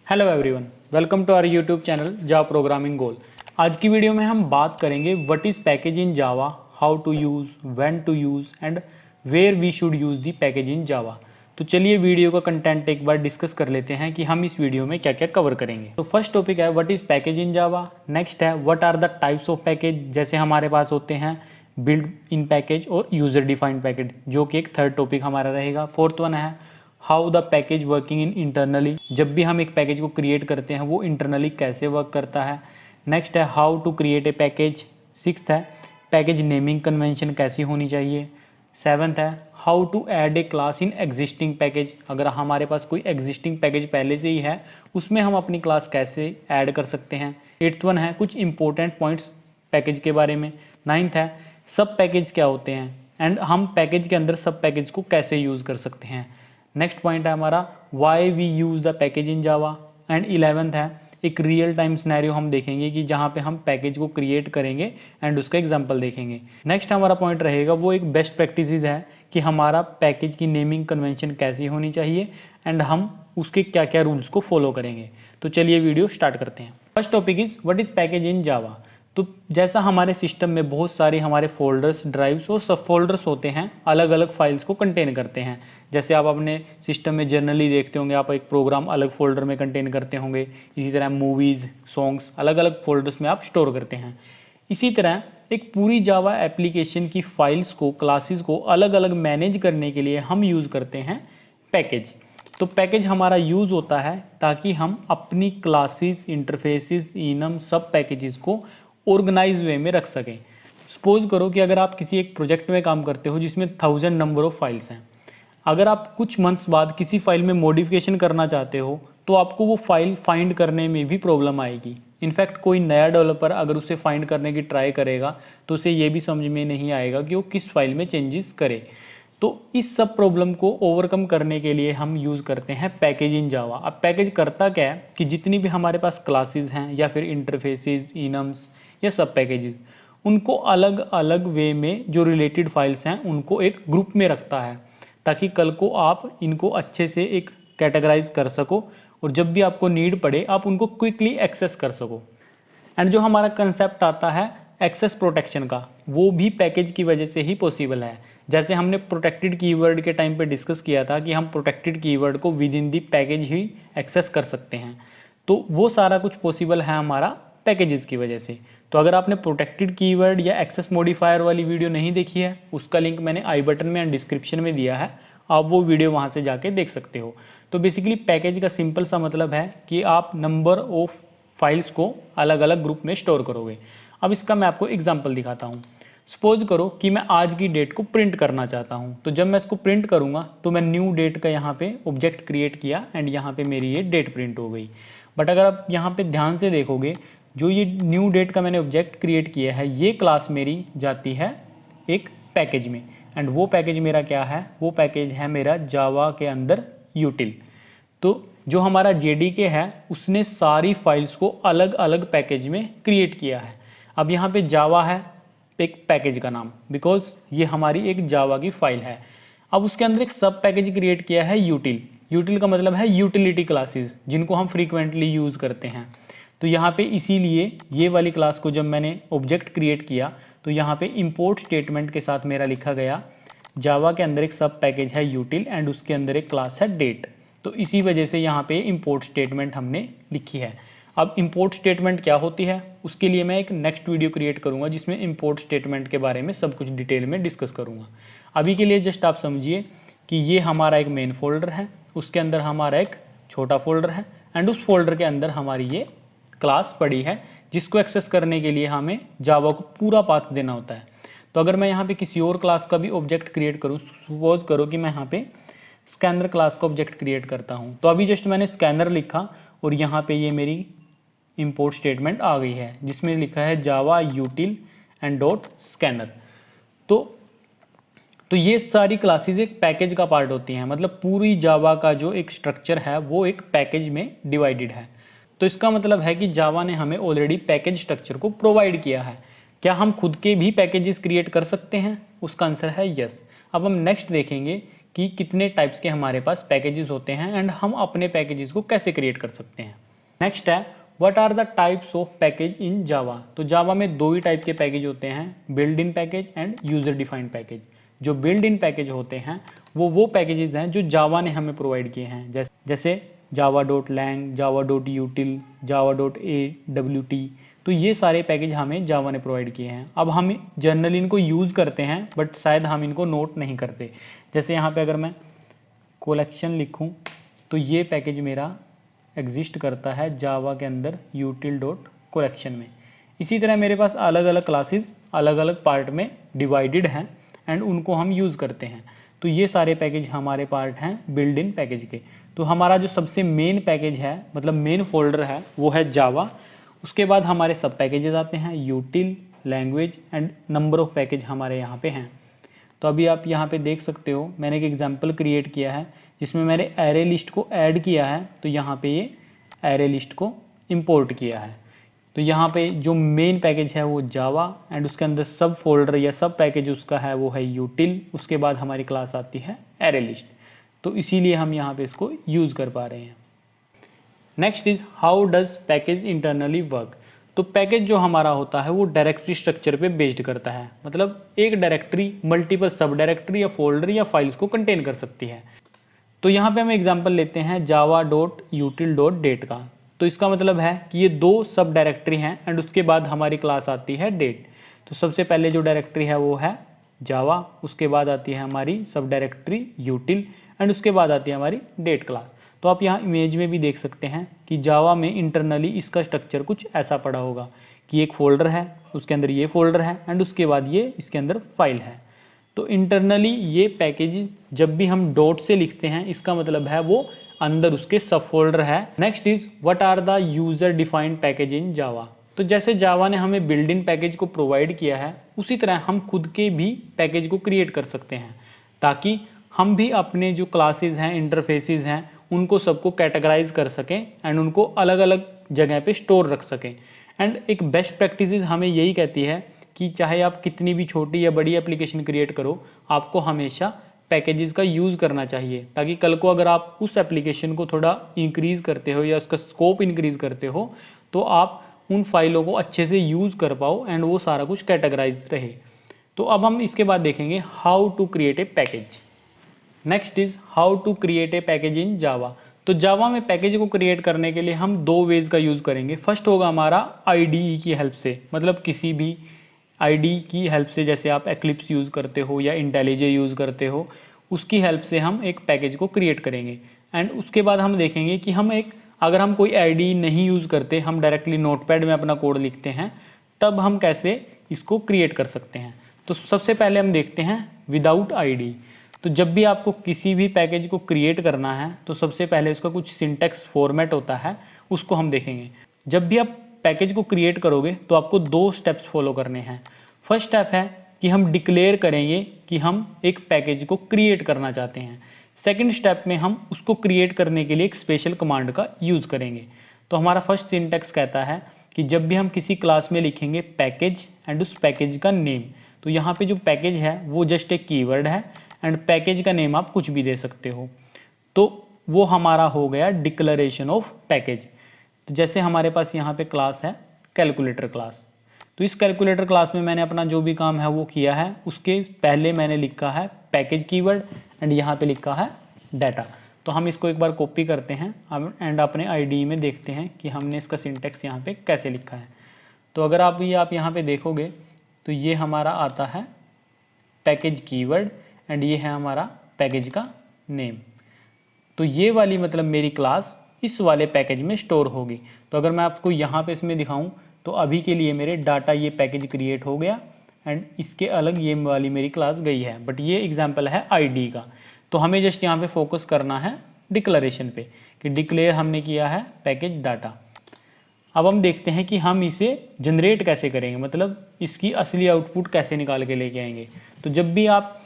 Hello everyone, welcome to our YouTube channel Java programming goal. आज की video में हम बात करेंगे what is package in Java, how to use, when to use and where we should use the package in Java. तो चलिए video का content एक बार डिस्कस कर लेते हैं कि हम इस वीडियो में क्या क्या कवर करेंगे। तो फर्स्ट टॉपिक है what is package in Java. Next है what are the types of package, जैसे हमारे पास होते हैं बिल्ड इन पैकेज और यूज़र डिफाइंड पैकेज, जो कि एक थर्ड टॉपिक हमारा रहेगा। फोर्थ वन है how the package working in internally, जब भी हम एक पैकेज को क्रिएट करते हैं वो इंटरनली कैसे वर्क करता है। नेक्स्ट है how to create a package. Sixth है पैकेज नेमिंग कन्वेंशन कैसी होनी चाहिए। सेवन्थ है how to add a class in existing package, अगर हमारे पास कोई एग्जिस्टिंग पैकेज पहले से ही है उसमें हम अपनी क्लास कैसे ऐड कर सकते हैं। एट्थ वन है कुछ इंपॉर्टेंट पॉइंट्स पैकेज के बारे में। नाइन्थ है सब पैकेज क्या होते हैं एंड हम पैकेज के अंदर सब पैकेज को कैसे यूज़ कर सकते हैं। नेक्स्ट पॉइंट है हमारा why we use the package in Java. And 11th है एक रियल टाइम सिनेरियो हम देखेंगे कि जहाँ पे हम पैकेज को क्रिएट करेंगे एंड उसका एग्जांपल देखेंगे। नेक्स्ट हमारा पॉइंट रहेगा वो एक बेस्ट प्रैक्टिसेस है कि हमारा पैकेज की नेमिंग कन्वेंशन कैसी होनी चाहिए एंड हम उसके क्या क्या रूल्स को फॉलो करेंगे। तो चलिए वीडियो स्टार्ट करते हैं। First topic is what is package in Java. तो जैसा हमारे सिस्टम में बहुत सारे हमारे फोल्डर्स, ड्राइव्स और सब फोल्डर्स होते हैं, अलग अलग फाइल्स को कंटेन करते हैं। जैसे आप अपने सिस्टम में जनरली देखते होंगे, आप एक प्रोग्राम अलग फोल्डर में कंटेन करते होंगे, इसी तरह मूवीज़, सॉन्ग्स अलग अलग फोल्डर्स में आप स्टोर करते हैं। इसी तरह एक पूरी जावा एप्लीकेशन की फाइल्स को, क्लासेस को अलग अलग मैनेज करने के लिए हम यूज़ करते हैं पैकेज। तो पैकेज हमारा यूज़ होता है ताकि हम अपनी क्लासेस, इंटरफेसेस, इनम सब पैकेजेस को ऑर्गेनाइज वे में रख सकें। सपोज करो कि अगर आप किसी एक प्रोजेक्ट में काम करते हो जिसमें 1000 नंबर ऑफ फाइल्स हैं, अगर आप कुछ मंथ्स बाद किसी फाइल में मॉडिफिकेशन करना चाहते हो तो आपको वो फाइल फाइंड करने में भी प्रॉब्लम आएगी। इनफैक्ट कोई नया डेवलपर अगर उसे फाइंड करने की ट्राई करेगा तो उसे ये भी समझ में नहीं आएगा कि वो किस फाइल में चेंजेस करे। तो इस सब प्रॉब्लम को ओवरकम करने के लिए हम यूज़ करते हैं पैकेज इन जावा। अब पैकेज करता क्या है कि जितनी भी हमारे पास क्लासेस हैं या फिर इंटरफेसेस, इनम्स या सब पैकेजेस, उनको अलग अलग वे में जो रिलेटेड फाइल्स हैं उनको एक ग्रुप में रखता है ताकि कल को आप इनको अच्छे से एक कैटेगराइज कर सको और जब भी आपको नीड पड़े आप उनको क्विकली एक्सेस कर सको। एंड जो हमारा कंसेप्ट आता है एक्सेस प्रोटेक्शन का, वो भी पैकेज की वजह से ही पॉसिबल है। जैसे हमने प्रोटेक्टेड कीवर्ड के टाइम पे डिस्कस किया था कि हम प्रोटेक्टेड कीवर्ड को विद इन दी पैकेज ही एक्सेस कर सकते हैं, तो वो सारा कुछ पॉसिबल है हमारा पैकेजेस की वजह से। तो अगर आपने प्रोटेक्टेड कीवर्ड या एक्सेस मॉडिफायर वाली वीडियो नहीं देखी है, उसका लिंक मैंने आई बटन में एंड डिस्क्रिप्शन में दिया है, आप वो वीडियो वहाँ से जाके देख सकते हो। तो बेसिकली पैकेज का सिंपल सा मतलब है कि आप नंबर ऑफ फाइल्स को अलग अलग ग्रुप में स्टोर करोगे। अब इसका मैं आपको एग्जांपल दिखाता हूँ। सपोज करो कि मैं आज की डेट को प्रिंट करना चाहता हूँ, तो जब मैं इसको प्रिंट करूँगा तो मैं न्यू डेट का यहाँ पे ऑब्जेक्ट क्रिएट किया एंड यहाँ पे मेरी ये डेट प्रिंट हो गई। बट अगर आप यहाँ पे ध्यान से देखोगे, जो ये न्यू डेट का मैंने ऑब्जेक्ट क्रिएट किया है, ये क्लास मेरी जाती है एक पैकेज में एंड वो पैकेज मेरा क्या है, वो पैकेज है मेरा जावा के अंदर यूटिल। तो जो हमारा जेडीके है उसने सारी फाइल्स को अलग अलग पैकेज में क्रिएट किया है। अब यहाँ पे जावा है एक पैकेज का नाम, बिकॉज ये हमारी एक जावा की फाइल है। अब उसके अंदर एक सब पैकेज क्रिएट किया है यूटिल। यूटिल का मतलब है यूटिलिटी क्लासेस, जिनको हम फ्रीक्वेंटली यूज़ करते हैं। तो यहाँ पे इसीलिए ये वाली क्लास को जब मैंने ऑब्जेक्ट क्रिएट किया तो यहाँ पे इंपोर्ट स्टेटमेंट के साथ मेरा लिखा गया जावा के अंदर एक सब पैकेज है यूटिल एंड उसके अंदर एक क्लास है डेट। तो इसी वजह से यहाँ पे इंपोर्ट स्टेटमेंट हमने लिखी है। अब इंपोर्ट स्टेटमेंट क्या होती है उसके लिए मैं एक नेक्स्ट वीडियो क्रिएट करूँगा जिसमें इंपोर्ट स्टेटमेंट के बारे में सब कुछ डिटेल में डिस्कस करूँगा। अभी के लिए जस्ट आप समझिए कि ये हमारा एक मेन फोल्डर है, उसके अंदर हमारा एक छोटा फोल्डर है एंड उस फोल्डर के अंदर हमारी ये क्लास पड़ी है जिसको एक्सेस करने के लिए हमें जावा को पूरा पाथ देना होता है। तो अगर मैं यहाँ पे किसी और क्लास का भी ऑब्जेक्ट क्रिएट करूँ, सपोज करो कि मैं यहाँ पे स्कैनर क्लास का ऑब्जेक्ट क्रिएट करता हूँ, तो अभी जस्ट मैंने स्कैनर लिखा और यहाँ पे ये मेरी इंपोर्ट स्टेटमेंट आ गई है जिसमें लिखा है जावा यूटिल एंड डॉट स्कैनर। तो ये सारी क्लासेस एक पैकेज का पार्ट होती हैं, मतलब पूरी जावा का जो एक स्ट्रक्चर है वो एक पैकेज में डिवाइडेड है। तो इसका मतलब है कि जावा ने हमें ऑलरेडी पैकेज स्ट्रक्चर को प्रोवाइड किया है। क्या हम खुद के भी पैकेजेस क्रिएट कर सकते हैं? उसका आंसर है यस। अब हम नेक्स्ट देखेंगे कि कितने टाइप्स के हमारे पास पैकेजेस होते हैं एंड हम अपने पैकेजेस को कैसे क्रिएट कर सकते हैं। नेक्स्ट है what are the types of package in Java. तो जावा में दो ही टाइप के पैकेज होते हैं, build in package and user defined package. जो बिल्ड इन पैकेज होते हैं वो पैकेजेस हैं जो जावा ने हमें प्रोवाइड किए हैं, जैसे java.lang, java.util, java.awt। तो ये सारे पैकेज हमें जावा ने प्रोवाइड किए हैं। अब हम जनरली इनको यूज़ करते हैं बट शायद हम इनको नोट नहीं करते। जैसे यहाँ पे अगर मैं कलेक्शन लिखूँ तो ये पैकेज मेरा एग्जिस्ट करता है जावा के अंदर util.collection में। इसी तरह मेरे पास अलग अलग क्लासेस अलग अलग पार्ट में डिवाइडेड हैं एंड उनको हम यूज़ करते हैं। तो ये सारे पैकेज हमारे पार्ट हैं बिल्ड इन पैकेज के। तो हमारा जो सबसे मेन पैकेज है, मतलब मेन फोल्डर है, वो है जावा। उसके बाद हमारे सब पैकेजेस आते हैं, यूटिल, language and number of package हमारे यहाँ पे हैं। तो अभी आप यहाँ पे देख सकते हो मैंने एक एग्जांपल क्रिएट किया है जिसमें मैंने एरे लिस्ट को ऐड किया है। तो यहाँ पे ये एरे लिस्ट को इंपोर्ट किया है। तो यहाँ पे जो मेन पैकेज है वो जावा एंड उसके अंदर सब फोल्डर या सब पैकेज उसका है वो है यूटिल। उसके बाद हमारी क्लास आती है एरे लिस्ट। तो इसीलिए हम यहाँ पे इसको यूज़ कर पा रहे हैं। Next is how does package internally work. तो पैकेज जो हमारा होता है वो डायरेक्टरी स्ट्रक्चर पे बेस्ड करता है, मतलब एक डायरेक्टरी मल्टीपल सब डायरेक्टरी या फोल्डर या फाइल्स को कंटेन कर सकती है। तो यहाँ पे हम एग्जांपल लेते हैं java.util.date का। तो इसका मतलब है कि ये दो सब डायरेक्टरी हैं एंड उसके बाद हमारी क्लास आती है डेट। तो सबसे पहले जो डायरेक्टरी है वो है जावा, उसके बाद आती है हमारी सब डायरेक्टरी यूटिल एंड उसके बाद आती है हमारी डेट क्लास। तो आप यहाँ इमेज में भी देख सकते हैं कि जावा में इंटरनली इसका स्ट्रक्चर कुछ ऐसा पड़ा होगा कि एक फ़ोल्डर है, उसके अंदर ये फ़ोल्डर है एंड उसके बाद ये इसके अंदर फाइल है। तो इंटरनली ये पैकेज जब भी हम डॉट से लिखते हैं इसका मतलब है वो अंदर उसके सब फोल्डर है। Next is what are the user defined package in Java. तो जैसे जावा ने हमें बिल्ड इन पैकेज को प्रोवाइड किया है उसी तरह हम खुद के भी पैकेज को क्रिएट कर सकते हैं ताकि हम भी अपने जो क्लासेस हैं, इंटरफेसेस हैं, उनको सबको कैटेगराइज कर सकें एंड उनको अलग अलग जगह पे स्टोर रख सकें। एंड एक बेस्ट प्रैक्टिसेस हमें यही कहती है कि चाहे आप कितनी भी छोटी या बड़ी एप्लीकेशन क्रिएट करो, आपको हमेशा पैकेजेस का यूज़ करना चाहिए ताकि कल को अगर आप उस एप्लीकेशन को थोड़ा इंक्रीज़ करते हो या उसका स्कोप इंक्रीज़ करते हो तो आप उन फाइलों को अच्छे से यूज़ कर पाओ एंड वो सारा कुछ कैटेगराइज रहे। तो अब हम इसके बाद देखेंगे how to create a package. Next is how to create a package in Java. तो जावा में पैकेज को क्रिएट करने के लिए हम दो वेज का यूज़ करेंगे। फर्स्ट होगा हमारा IDE की हेल्प से, मतलब किसी भी IDE की हेल्प से, जैसे आप एक्लिप्स यूज़ करते हो या इंटेलिजे यूज़ करते हो, उसकी हेल्प से हम एक पैकेज को क्रिएट करेंगे। एंड उसके बाद हम देखेंगे कि हम अगर हम कोई IDE नहीं यूज़ करते, हम डायरेक्टली नोटपैड में अपना कोड लिखते हैं, तब हम कैसे इसको क्रिएट कर सकते हैं। तो सबसे पहले हम देखते हैं विदाउट IDE। तो जब भी आपको किसी भी पैकेज को क्रिएट करना है तो सबसे पहले उसका कुछ सिंटैक्स फॉर्मेट होता है, उसको हम देखेंगे। जब भी आप पैकेज को क्रिएट करोगे तो आपको दो स्टेप्स फॉलो करने हैं। फर्स्ट स्टेप है कि हम डिक्लेयर करेंगे कि हम एक पैकेज को क्रिएट करना चाहते हैं। सेकंड स्टेप में हम उसको क्रिएट करने के लिए एक स्पेशल कमांड का यूज़ करेंगे। तो हमारा फर्स्ट सिंटैक्स कहता है कि जब भी हम किसी क्लास में लिखेंगे पैकेज एंड उस पैकेज का नेम, तो यहाँ पे जो पैकेज है वो जस्ट एक कीवर्ड है एंड पैकेज का नेम आप कुछ भी दे सकते हो। तो वो हमारा हो गया डिक्लेरेशन ऑफ पैकेज। तो जैसे हमारे पास यहाँ पे क्लास है कैलकुलेटर क्लास, तो इस कैलकुलेटर क्लास में मैंने अपना जो भी काम है वो किया है। उसके पहले मैंने लिखा है पैकेज कीवर्ड एंड यहाँ पे लिखा है डाटा। तो हम इसको एक बार कॉपी करते हैं एंड अपने IDE में देखते हैं कि हमने इसका सिंटैक्स यहाँ पे कैसे लिखा है। तो अगर आप यहाँ पे देखोगे तो ये हमारा आता है पैकेज कीवर्ड एंड ये है हमारा पैकेज का नेम। तो ये वाली मतलब मेरी क्लास इस वाले पैकेज में स्टोर होगी। तो अगर मैं आपको यहाँ पे इसमें दिखाऊं तो अभी के लिए मेरे डाटा ये पैकेज क्रिएट हो गया एंड इसके अलग ये वाली मेरी क्लास गई है, बट ये एग्जांपल है IDE का। तो हमें जस्ट यहाँ पे फोकस करना है डिक्लेरेशन पे कि डिक्लेयर हमने किया है पैकेज डाटा। अब हम देखते हैं कि हम इसे जनरेट कैसे करेंगे, मतलब इसकी असली आउटपुट कैसे निकाल के लेके आएंगे। तो जब भी आप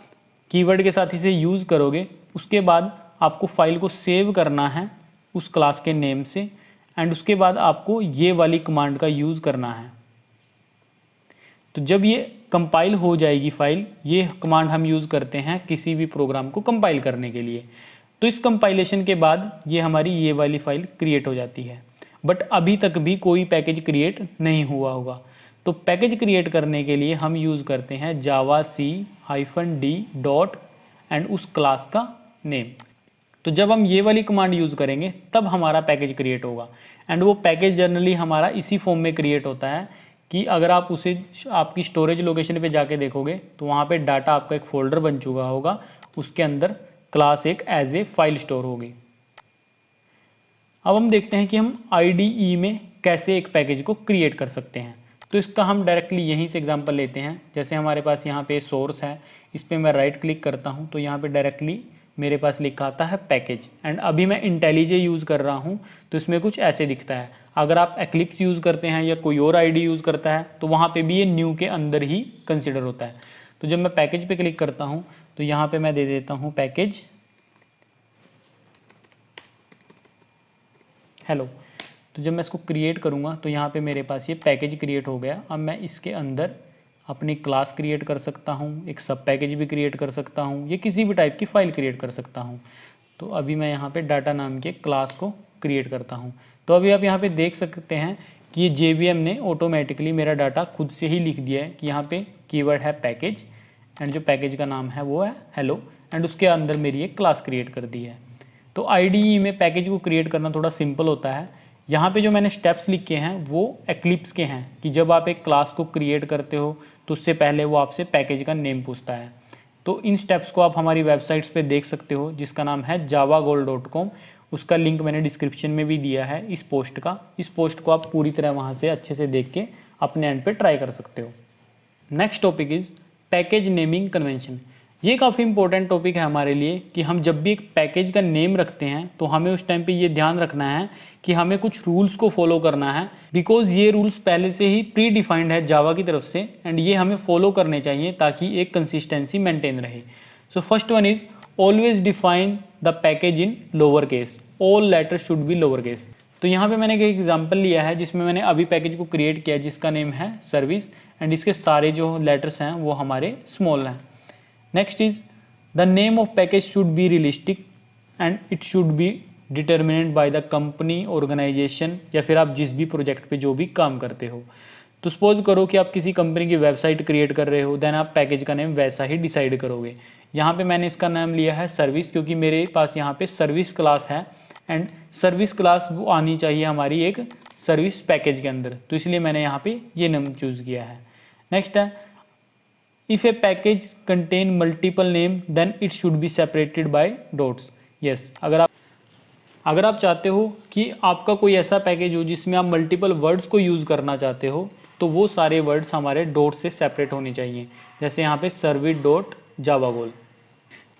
कीवर्ड के साथ इसे यूज़ करोगे उसके बाद आपको फाइल को सेव करना है उस क्लास के नेम से एंड उसके बाद आपको ये वाली कमांड का यूज़ करना है। तो जब ये कंपाइल हो जाएगी फाइल। ये कमांड हम यूज़ करते हैं किसी भी प्रोग्राम को कंपाइल करने के लिए। तो इस कंपाइलेशन के बाद ये हमारी ये वाली फाइल क्रिएट हो जाती है। बट अभी तक भी कोई पैकेज क्रिएट नहीं हुआ होगा। तो पैकेज क्रिएट करने के लिए हम यूज़ करते हैं जावा सी -d डॉट एंड उस क्लास का नेम। तो जब हम ये वाली कमांड यूज़ करेंगे तब हमारा पैकेज क्रिएट होगा। एंड वो पैकेज जनरली हमारा इसी फॉर्म में क्रिएट होता है कि अगर आप उसे आपकी स्टोरेज लोकेशन पे जाके देखोगे तो वहाँ पे डाटा आपका एक फ़ोल्डर बन चुका होगा, उसके अंदर क्लास एक एज ए फाइल स्टोर होगी। अब हम देखते हैं कि हम IDE में कैसे एक पैकेज को क्रिएट कर सकते हैं। तो इसका हम डायरेक्टली यहीं से एग्जांपल लेते हैं। जैसे हमारे पास यहाँ पे सोर्स है, इस पर मैं राइट क्लिक करता हूँ तो यहाँ पे डायरेक्टली मेरे पास लिखा आता है पैकेज। एंड अभी मैं इंटेलिजे यूज़ कर रहा हूँ तो इसमें कुछ ऐसे दिखता है। अगर आप एक्लिप्स यूज़ करते हैं या कोई और IDE यूज़ करता है तो वहाँ पे भी ये न्यू के अंदर ही कंसिडर होता है। तो जब मैं पैकेज पे क्लिक करता हूँ तो यहाँ पे मैं दे देता हूँ पैकेज हेलो। तो जब मैं इसको क्रिएट करूँगा तो यहाँ पे मेरे पास ये पैकेज क्रिएट हो गया। अब मैं इसके अंदर अपनी क्लास क्रिएट कर सकता हूँ, एक सब पैकेज भी क्रिएट कर सकता हूँ, या किसी भी टाइप की फ़ाइल क्रिएट कर सकता हूँ। तो अभी मैं यहाँ पे डाटा नाम के क्लास को क्रिएट करता हूँ। तो अभी आप यहाँ पे देख सकते हैं कि ये JVM ने ऑटोमेटिकली मेरा डाटा खुद से ही लिख दिया है कि यहाँ पे कीवर्ड है पैकेज एंड जो पैकेज का नाम है वो है हेलो एंड उसके अंदर मेरी एक क्लास क्रिएट कर दी है। तो IDE में पैकेज को क्रिएट करना थोड़ा सिंपल होता है। यहाँ पे जो मैंने स्टेप्स लिखे हैं वो एक्लिप्स के हैं कि जब आप एक क्लास को क्रिएट करते हो तो उससे पहले वो आपसे पैकेज का नेम पूछता है। तो इन स्टेप्स को आप हमारी वेबसाइट्स पे देख सकते हो जिसका नाम है javagol.com। उसका लिंक मैंने डिस्क्रिप्शन में भी दिया है इस पोस्ट का। इस पोस्ट को आप पूरी तरह वहाँ से अच्छे से देख के अपने एंड पे ट्राई कर सकते हो। Next topic is package naming convention. ये काफ़ी इंपॉर्टेंट टॉपिक है हमारे लिए कि हम जब भी एक पैकेज का नेम रखते हैं तो हमें उस टाइम पे ये ध्यान रखना है कि हमें कुछ रूल्स को फॉलो करना है, बिकॉज ये रूल्स पहले से ही प्री डिफाइंड है जावा की तरफ से एंड ये हमें फॉलो करने चाहिए ताकि एक कंसिस्टेंसी मेंटेन रहे। So first one is always define the package in lower case, all letters should be lower case. तो यहाँ पे मैंने एक एग्जांपल लिया है जिसमें मैंने अभी पैकेज को क्रिएट किया है जिसका नेम है सर्विस एंड इसके सारे जो लेटर्स हैं वो हमारे स्मॉल हैं। Next is the name of package should be realistic and it should be determined by the company organization, या फिर आप जिस भी प्रोजेक्ट पे जो भी काम करते हो। तो सपोज करो कि आप किसी कंपनी की वेबसाइट क्रिएट कर रहे हो, देन आप पैकेज का नेम वैसा ही डिसाइड करोगे। यहाँ पे मैंने इसका नाम लिया है सर्विस क्योंकि मेरे पास यहाँ पे सर्विस क्लास है एंड सर्विस क्लास वो आनी चाहिए हमारी एक सर्विस पैकेज के अंदर, तो इसलिए मैंने यहाँ पे ये नाम चूज़ किया है। नेक्स्ट है if a package contain multiple name then it should be separated by dots. Yes, अगर आप चाहते हो कि आपका कोई ऐसा पैकेज हो जिसमें आप मल्टीपल वर्ड्स को यूज़ करना चाहते हो तो वो सारे वर्ड्स हमारे डॉट से सेपरेट होने चाहिए। जैसे यहाँ पे सर्विस डॉट जावागोल।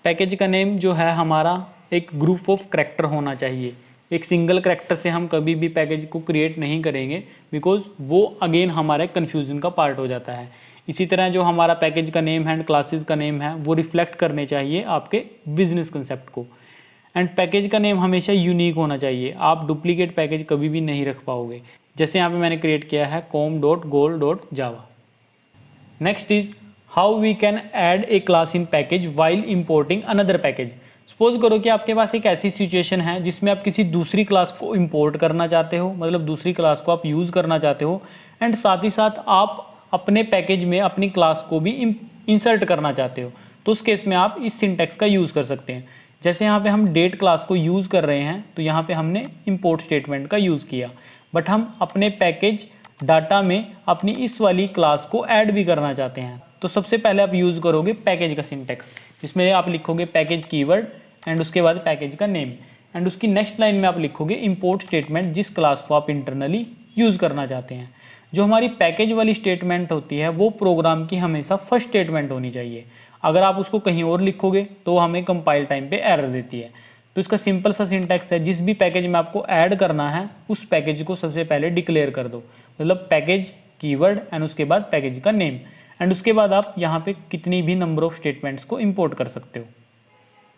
पैकेज का नेम जो है हमारा एक ग्रुप ऑफ करैक्टर होना चाहिए। एक सिंगल करैक्टर से हम कभी भी पैकेज को क्रिएट नहीं करेंगे बिकॉज वो अगेन हमारे कन्फ्यूज़न का पार्ट हो जाता है। इसी तरह जो हमारा पैकेज का नेम है एंड क्लासेस का नेम है वो रिफ्लेक्ट करने चाहिए आपके बिजनेस कंसेप्ट को। एंड पैकेज का नेम हमेशा यूनिक होना चाहिए, आप डुप्लीकेट पैकेज कभी भी नहीं रख पाओगे। जैसे यहाँ पे मैंने क्रिएट किया है com.goal.java। Next is how we can add a class in package while importing another package. Suppose करो कि आपके पास एक ऐसी सिचुएशन है जिसमें आप किसी दूसरी क्लास को इंपोर्ट करना चाहते हो, मतलब दूसरी क्लास को आप यूज़ करना चाहते हो एंड साथ ही साथ आप अपने पैकेज में अपनी क्लास को भी इंसर्ट करना चाहते हो। तो उस केस में आप इस सिंटैक्स का यूज़ कर सकते हैं। जैसे यहाँ पे हम डेट क्लास को यूज़ कर रहे हैं तो यहाँ पे हमने इंपोर्ट स्टेटमेंट का यूज़ किया, बट हम अपने पैकेज डाटा में अपनी इस वाली क्लास को ऐड भी करना चाहते हैं। तो सबसे पहले आप यूज़ करोगे पैकेज का सिंटैक्स, जिसमें आप लिखोगे पैकेज कीवर्ड एंड उसके बाद पैकेज का नेम एंड उसकी नेक्स्ट लाइन में आप लिखोगे इंपोर्ट स्टेटमेंट जिस क्लास को आप इंटरनली यूज़ करना चाहते हैं। जो हमारी पैकेज वाली स्टेटमेंट होती है वो प्रोग्राम की हमेशा फर्स्ट स्टेटमेंट होनी चाहिए। अगर आप उसको कहीं और लिखोगे तो हमें कंपाइल टाइम पे एरर देती है। तो इसका सिंपल सा सिंटैक्स है, जिस भी पैकेज में आपको ऐड करना है उस पैकेज को सबसे पहले डिक्लेयर कर दो, मतलब पैकेज कीवर्ड एंड उसके बाद पैकेज का नेम एंड उसके बाद आप यहाँ पे कितनी भी नंबर ऑफ स्टेटमेंट्स को इंपोर्ट कर सकते हो।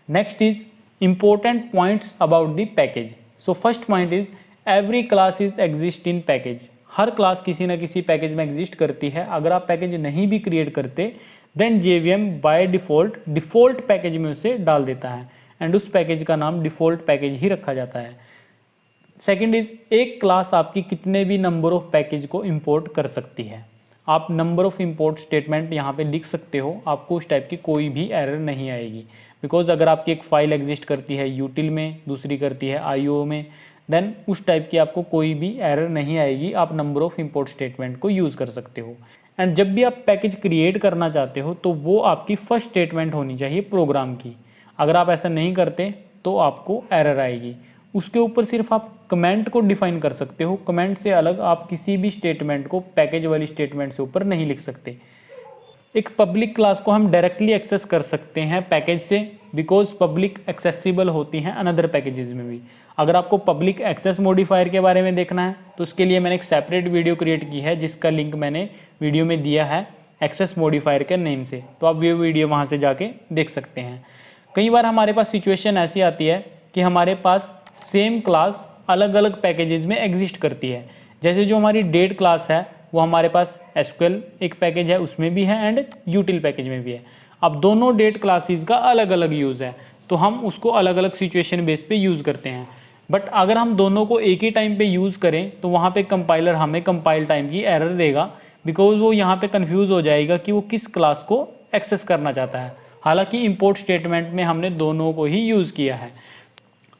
Next is important points about the package. So first point is every class is exist in package. Her class किसी ना किसी पैकेज में एग्जिस्ट करती है। अगर आप पैकेज नहीं भी क्रिएट करते then JVM by default package में उसे डाल देता है एंड उस पैकेज का नाम डिफ़ॉल्ट पैकेज ही रखा जाता है। सेकंड इज, एक क्लास आपकी कितने भी नंबर ऑफ पैकेज को इंपोर्ट कर सकती है। आप नंबर ऑफ इंपोर्ट स्टेटमेंट यहाँ पे लिख सकते हो, आपको उस टाइप की कोई भी एरर नहीं आएगी। बिकॉज अगर आपकी एक फाइल एग्जिस्ट करती है यूटिल में, दूसरी करती है IO में, देन उस टाइप की आपको कोई भी एरर नहीं आएगी। आप नंबर ऑफ इंपोर्ट स्टेटमेंट को यूज़ कर सकते हो। एंड जब भी आप पैकेज क्रिएट करना चाहते हो तो वो आपकी फर्स्ट स्टेटमेंट होनी चाहिए प्रोग्राम की। अगर आप ऐसा नहीं करते तो आपको एरर आएगी। उसके ऊपर सिर्फ आप कमेंट को डिफाइन कर सकते हो, कमेंट से अलग आप किसी भी स्टेटमेंट को पैकेज वाली स्टेटमेंट से ऊपर नहीं लिख सकते। एक पब्लिक क्लास को हम डायरेक्टली एक्सेस कर सकते हैं पैकेज से, बिकॉज पब्लिक एक्सेसिबल होती हैं अनदर पैकेजेस में भी। अगर आपको पब्लिक एक्सेस मॉडिफायर के बारे में देखना है तो उसके लिए मैंने एक सेपरेट वीडियो क्रिएट की है जिसका लिंक मैंने वीडियो में दिया है एक्सेस मॉडिफायर के नेम से, तो आप ये वीडियो वहाँ से जाके देख सकते हैं। कई बार हमारे पास सिचुएशन ऐसी आती है कि हमारे पास सेम क्लास अलग अलग पैकेजेस में एग्जिस्ट करती है। जैसे जो हमारी डेट क्लास है वो हमारे पास SQL एक पैकेज है उसमें भी है एंड यूटिल पैकेज में भी है। अब दोनों डेट क्लासेस का अलग अलग यूज़ है तो हम उसको अलग अलग सिचुएशन बेस पे यूज़ करते हैं। बट अगर हम दोनों को एक ही टाइम पे यूज़ करें तो वहाँ पे कंपाइलर हमें कंपाइल टाइम की एरर देगा, बिकॉज वो यहाँ पे कंफ्यूज हो जाएगा कि वो किस क्लास को एक्सेस करना चाहता है। हालांकि इंपोर्ट स्टेटमेंट में हमने दोनों को ही यूज़ किया है।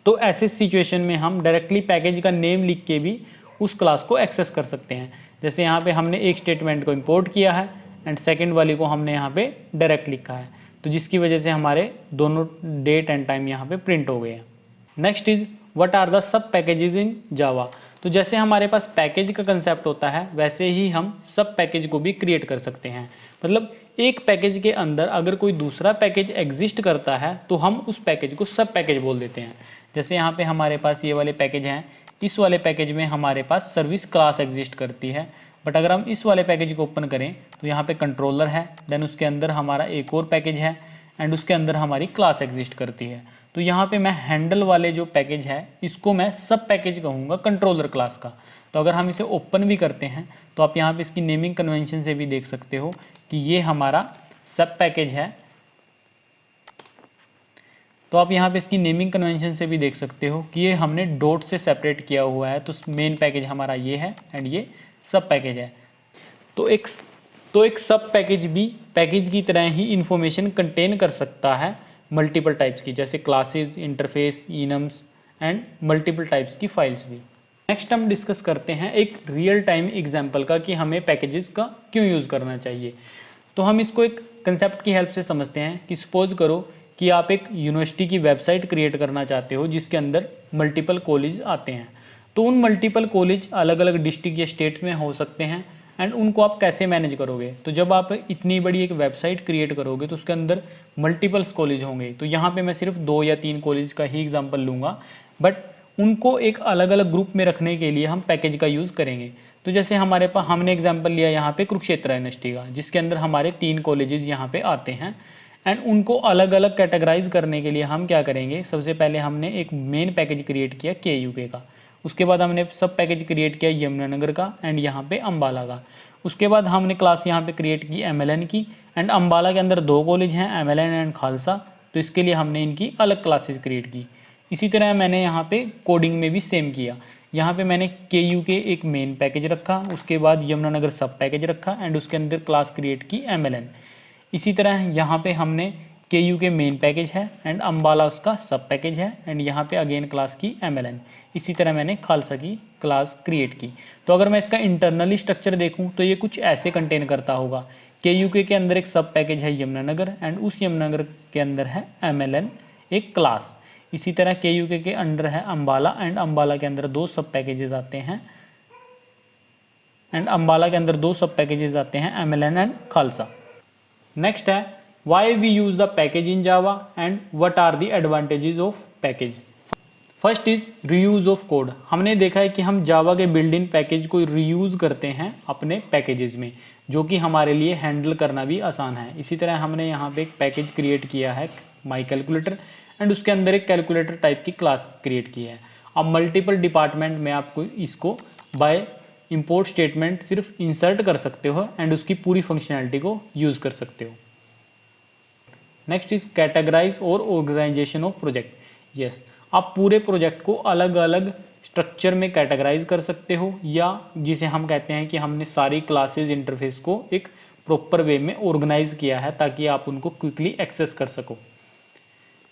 तो ऐसे सिचुएशन में हम डायरेक्टली पैकेज का नेम लिख के भी उस क्लास को एक्सेस कर सकते हैं। जैसे यहाँ पे हमने एक स्टेटमेंट को इंपोर्ट किया है एंड सेकंड वाली को हमने यहाँ पे डायरेक्ट लिखा है, तो जिसकी वजह से हमारे दोनों डेट एंड टाइम यहाँ पे प्रिंट हो गए हैं। Next is what are the sub packages in Java. तो जैसे हमारे पास पैकेज का कंसेप्ट होता है वैसे ही हम सब पैकेज को भी क्रिएट कर सकते हैं। मतलब एक पैकेज के अंदर अगर कोई दूसरा पैकेज एग्जिस्ट करता है तो हम उस पैकेज को सब पैकेज बोल देते हैं। जैसे यहाँ पे हमारे पास ये वाले पैकेज हैं, इस वाले पैकेज में हमारे पास सर्विस क्लास एग्जिस्ट करती है। बट अगर हम इस वाले पैकेज को ओपन करें तो यहाँ पे कंट्रोलर है, देन उसके अंदर हमारा एक और पैकेज है एंड उसके अंदर हमारी क्लास एग्जिस्ट करती है। तो यहाँ पे मैं हैंडल वाले जो पैकेज है इसको मैं सब पैकेज कहूँगा कंट्रोलर क्लास का। तो अगर हम इसे ओपन भी करते हैं तो आप यहाँ पे इसकी नेमिंग कन्वेंशन से भी देख सकते हो कि ये हमारा सब पैकेज है। तो आप यहाँ पे इसकी नेमिंग कन्वेंशन से भी देख सकते हो कि ये हमने डॉट से सेपरेट किया हुआ है। तो मेन पैकेज हमारा ये है एंड ये सब पैकेज है। तो एक सब पैकेज भी पैकेज की तरह ही इंफॉर्मेशन कंटेन कर सकता है मल्टीपल टाइप्स की, जैसे classes, interface, enums and multiple types की फाइल्स भी। नेक्स्ट हम डिस्कस करते हैं एक रियल टाइम एग्जांपल का कि हमें पैकेजेस का क्यों यूज़ करना चाहिए। तो हम इसको एक कंसेप्ट की हेल्प से समझते हैं कि सपोज करो कि आप एक यूनिवर्सिटी की वेबसाइट क्रिएट करना चाहते हो जिसके अंदर मल्टीपल कॉलेज आते हैं। तो उन मल्टीपल कॉलेज अलग अलग डिस्ट्रिक्ट या स्टेट्स में हो सकते हैं एंड उनको आप कैसे मैनेज करोगे। तो जब आप इतनी बड़ी एक वेबसाइट क्रिएट करोगे तो उसके अंदर मल्टीपल्स कॉलेज होंगे। तो यहाँ पे मैं सिर्फ 2 या 3 कॉलेज का ही एग्जांपल लूँगा, बट उनको एक अलग अलग ग्रुप में रखने के लिए हम पैकेज का यूज़ करेंगे। तो जैसे हमारे पास हमने एग्जांपल लिया यहाँ पे कुरुक्षेत्र यूनिवर्सिटी का, जिसके अंदर हमारे 3 कॉलेजेस यहाँ पे आते हैं एंड उनको अलग अलग कैटेगराइज करने के लिए हम क्या करेंगे, सबसे पहले हमने एक मेन पैकेज क्रिएट किया KUK का। उसके बाद हमने सब पैकेज क्रिएट किया यमुनानगर का एंड यहाँ पे अम्बाला का। उसके बाद हमने क्लास यहाँ पे क्रिएट की MLN की एंड अम्बाला के अंदर 2 कॉलेज हैं MLN एंड खालसा, तो इसके लिए हमने इनकी अलग क्लासेस क्रिएट की। इसी तरह मैंने यहाँ पे कोडिंग में भी सेम किया। यहाँ पे मैंने KUK एक मेन पैकेज रखा, उसके बाद यमुनानगर सब पैकेज रखा एंड उसके अंदर क्लास क्रिएट की MLN। इसी तरह यहाँ पे हमने KUK मेन पैकेज है एंड अम्बाला उसका सब पैकेज है एंड यहाँ पे अगेन क्लास की MLN। इसी तरह मैंने खालसा की क्लास क्रिएट की। तो अगर मैं इसका इंटरनली स्ट्रक्चर देखूँ तो ये कुछ ऐसे कंटेन करता होगा। KUK के अंदर एक सब पैकेज है यमुनानगर एंड उस यमुनानगर के अंदर है MLN एक क्लास। इसी तरह KUK के अंडर है अम्बाला एंड अम्बाला के अंदर 2 सब पैकेजेस आते हैं MLN एंड खालसा। नेक्स्ट है why we use the package in Java and what are the advantages of package. First is reuse of code. हमने देखा है कि हम जावा के बिल्ड इन पैकेज को रीयूज़ करते हैं अपने पैकेजेस में, जो कि हमारे लिए हैंडल करना भी आसान है। इसी तरह हमने यहाँ पे एक पैकेज क्रिएट किया है माई कैलकुलेटर एंड उसके अंदर एक कैलकुलेटर टाइप की क्लास क्रिएट की है। अब मल्टीपल डिपार्टमेंट में आपको इसको बाय इंपोर्ट स्टेटमेंट सिर्फ इंसर्ट कर सकते हो एंड उसकी पूरी फंक्शनैलिटी को यूज़ कर सकते हो। नेक्स्ट इज कैटेगराइज और ऑर्गेनाइजेशन ऑफ प्रोजेक्ट। यस, आप पूरे प्रोजेक्ट को अलग अलग स्ट्रक्चर में कैटेगराइज कर सकते हो, या जिसे हम कहते हैं कि हमने सारी क्लासेस इंटरफेस को एक प्रॉपर वे में ऑर्गेनाइज किया है ताकि आप उनको क्विकली एक्सेस कर सको।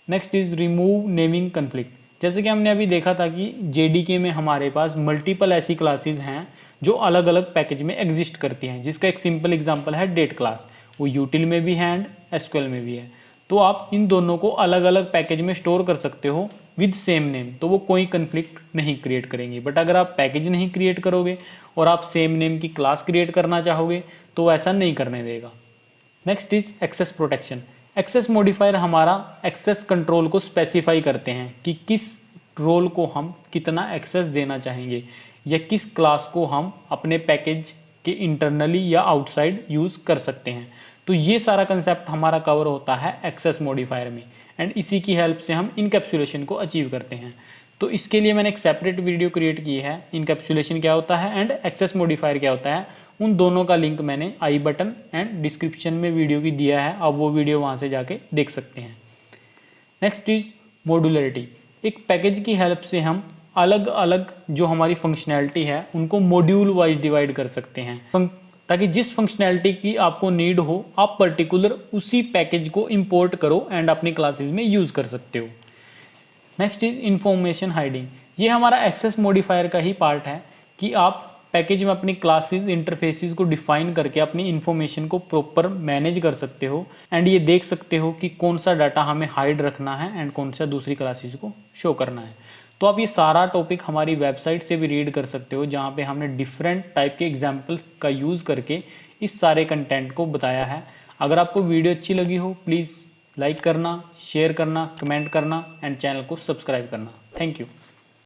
Next is remove naming conflict. जैसे कि हमने अभी देखा था कि जेडीके में हमारे पास मल्टीपल ऐसी क्लासेस हैं जो अलग अलग पैकेज में एग्जिस्ट करती हैं, जिसका एक सिंपल एग्जांपल है डेट क्लास। वो यूटिल में भी है एंड एसक्यूएल में भी है। तो आप इन दोनों को अलग अलग पैकेज में स्टोर कर सकते हो विद सेम नेम, तो वो कोई कन्फ्लिक्ट नहीं क्रिएट करेंगे। बट अगर आप पैकेज नहीं क्रिएट करोगे और आप सेम नेम की क्लास क्रिएट करना चाहोगे तो ऐसा नहीं करने देगा। Next is access protection. Access modifier हमारा एक्सेस कंट्रोल को स्पेसिफाई करते हैं कि किस रोल को हम कितना एक्सेस देना चाहेंगे या किस क्लास को हम अपने पैकेज के इंटरनली या आउटसाइड यूज़ कर सकते हैं। तो ये सारा कंसेप्ट हमारा कवर होता है एक्सेस मॉडिफायर में, एंड इसी की हेल्प से हम इनकैप्सुलेशन को अचीव करते हैं। तो इसके लिए मैंने एक सेपरेट वीडियो क्रिएट की है, इनकैप्सुलेशन क्या होता है एंड एक्सेस मॉडिफायर क्या होता है। उन दोनों का लिंक मैंने आई बटन एंड डिस्क्रिप्शन में वीडियो की दिया है, आप वो वीडियो वहाँ से जाके देख सकते हैं। Next is modularity. एक पैकेज की हेल्प से हम अलग अलग जो हमारी फंक्शनैलिटी है उनको मॉड्यूल वाइज डिवाइड कर सकते हैं, ताकि जिस फंक्शनैलिटी की आपको नीड हो आप पर्टिकुलर उसी पैकेज को इंपोर्ट करो एंड अपनी क्लासेस में यूज़ कर सकते हो। Next is information hiding. ये हमारा एक्सेस मॉडिफायर का ही पार्ट है कि आप पैकेज में अपनी क्लासेस इंटरफेसेस को डिफाइन करके अपनी इन्फॉर्मेशन को प्रॉपर मैनेज कर सकते हो एंड ये देख सकते हो कि कौन सा डाटा हमें हाइड रखना है एंड कौन सा दूसरी क्लासेस को शो करना है। तो आप ये सारा टॉपिक हमारी वेबसाइट से भी रीड कर सकते हो, जहाँ पे हमने डिफरेंट टाइप के एग्जाम्पल्स का यूज़ करके इस सारे कंटेंट को बताया है। अगर आपको वीडियो अच्छी लगी हो प्लीज़ लाइक करना, शेयर करना, कमेंट करना एंड चैनल को सब्सक्राइब करना। Thank you.